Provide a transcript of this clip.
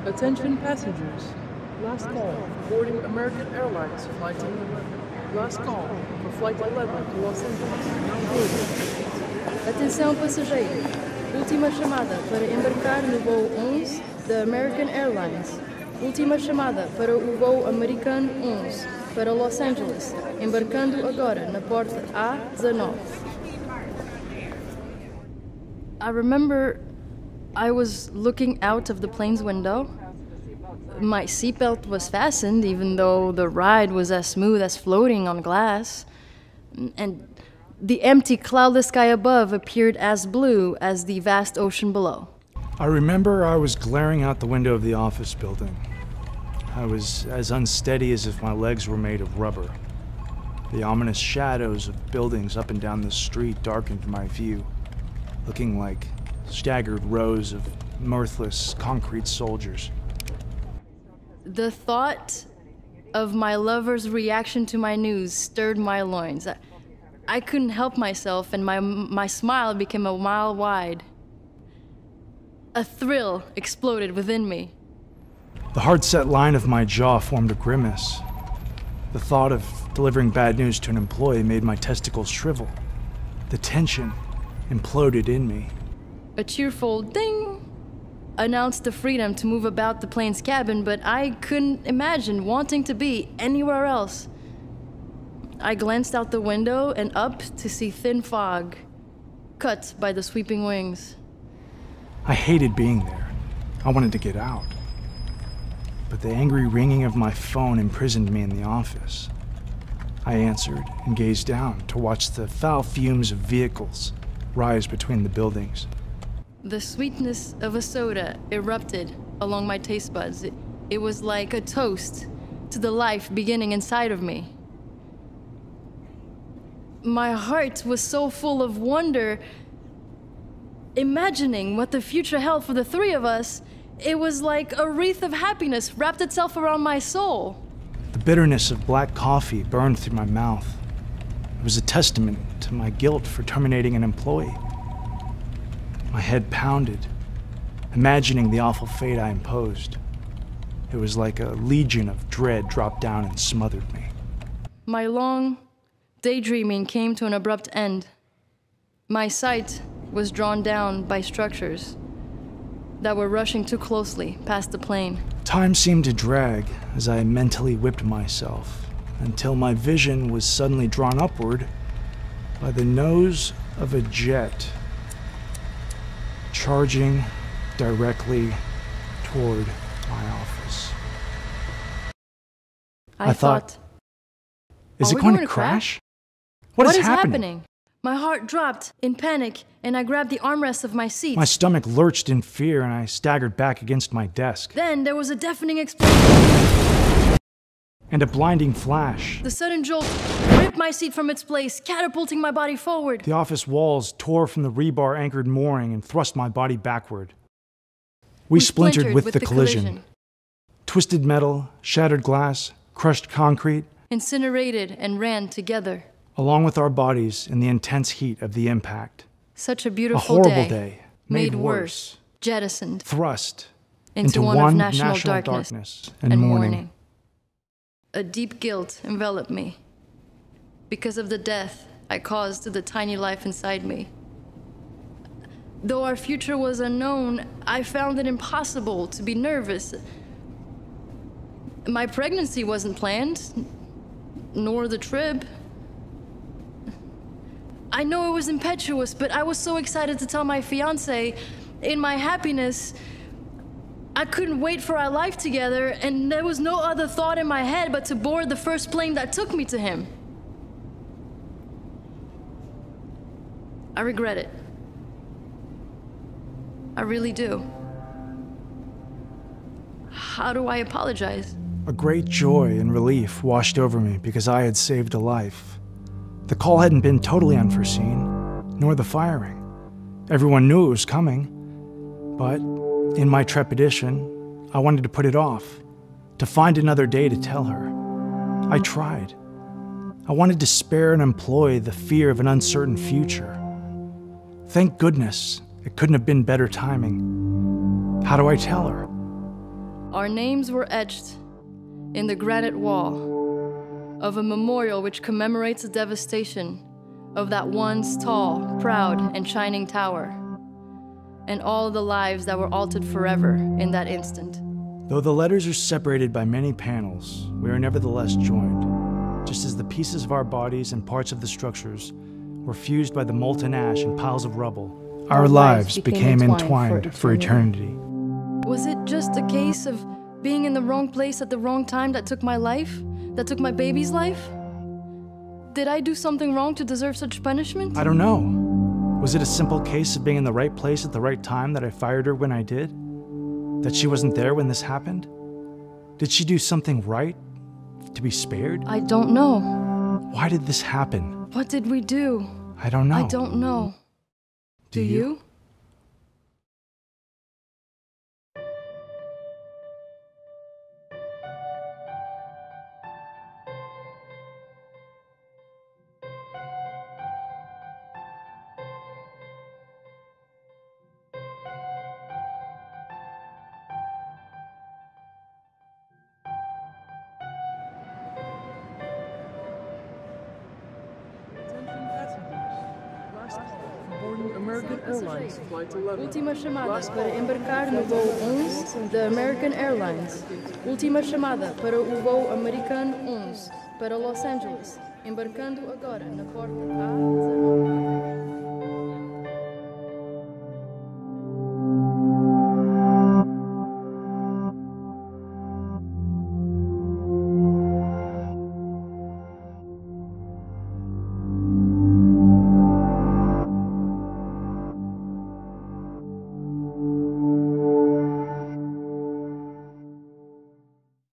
Attention passengers. Last call for boarding American Airlines Flight 11. Last call for Flight 11 to Los Angeles. Atenção passageiros. Última chamada para embarcar no voo 11 da American Airlines. Última chamada para o voo americano 11 para Los Angeles, embarcando agora na porta A19. I remember I was looking out of the plane's window. My seatbelt was fastened, even though the ride was as smooth as floating on glass. And the empty, cloudless sky above appeared as blue as the vast ocean below. I remember I was glaring out the window of the office building. I was as unsteady as if my legs were made of rubber. The ominous shadows of buildings up and down the street darkened my view, looking like staggered rows of mirthless concrete soldiers. The thought of my lover's reaction to my news stirred my loins. I couldn't help myself, and my smile became a mile wide. A thrill exploded within me. The hard-set line of my jaw formed a grimace. The thought of delivering bad news to an employee made my testicles shrivel. The tension imploded in me. A cheerful ding announced the freedom to move about the plane's cabin, but I couldn't imagine wanting to be anywhere else. I glanced out the window and up to see thin fog, cut by the sweeping wings. I hated being there. I wanted to get out. But the angry ringing of my phone imprisoned me in the office. I answered and gazed down to watch the foul fumes of vehicles rise between the buildings. The sweetness of a soda erupted along my taste buds. It was like a toast to the life beginning inside of me. My heart was so full of wonder, imagining what the future held for the three of us. It was like a wreath of happiness wrapped itself around my soul. The bitterness of black coffee burned through my mouth. It was a testament to my guilt for terminating an employee. My head pounded, imagining the awful fate I imposed. It was like a legion of dread dropped down and smothered me. My long daydreaming came to an abrupt end. My sight was drawn down by structures that were rushing too closely past the plane. Time seemed to drag as I mentally whipped myself until my vision was suddenly drawn upward by the nose of a jet charging directly toward my office. I thought, is it going to crash? What is happening? My heart dropped in panic, and I grabbed the armrest of my seat. My stomach lurched in fear, and I staggered back against my desk. Then there was a deafening explosion and a blinding flash. The sudden jolt ripped my seat from its place, catapulting my body forward. The office walls tore from the rebar anchored mooring and thrust my body backward. We splintered with the collision. Twisted metal, shattered glass, crushed concrete, incinerated and ran together, along with our bodies in the intense heat of the impact. Such a beautiful horrible day, made worse, jettisoned, thrust into one of national darkness and mourning. A deep guilt enveloped me because of the death I caused to the tiny life inside me. Though our future was unknown, I found it impossible to be nervous. My pregnancy wasn't planned, nor the trip. I know it was impetuous, but I was so excited to tell my fiancé. In my happiness, I couldn't wait for our life together, and there was no other thought in my head but to board the first plane that took me to him. I regret it. I really do. How do I apologize? A great joy and relief washed over me because I had saved a life. The call hadn't been totally unforeseen, nor the firing. Everyone knew it was coming, but in my trepidation, I wanted to put it off, to find another day to tell her. I tried. I wanted to spare an employee the fear of an uncertain future. Thank goodness it couldn't have been better timing. How do I tell her? Our names were etched in the granite wall of a memorial which commemorates the devastation of that once tall, proud, and shining tower, and all the lives that were altered forever in that instant. Though the letters are separated by many panels, we are nevertheless joined, just as the pieces of our bodies and parts of the structures were fused by the molten ash and piles of rubble. Our lives became entwined for eternity. Was it just a case of being in the wrong place at the wrong time that took my life? That took my baby's life? Did I do something wrong to deserve such punishment? I don't know. Was it a simple case of being in the right place at the right time that I fired her when I did? That she wasn't there when this happened? Did she do something right to be spared? I don't know. Why did this happen? What did we do? I don't know. I don't know. Do you? American Airlines Flight 11. Última chamada para embarcar no voo 11 da American Airlines. Última chamada para o voo americano 11 para Los Angeles, embarcando agora na porta A19.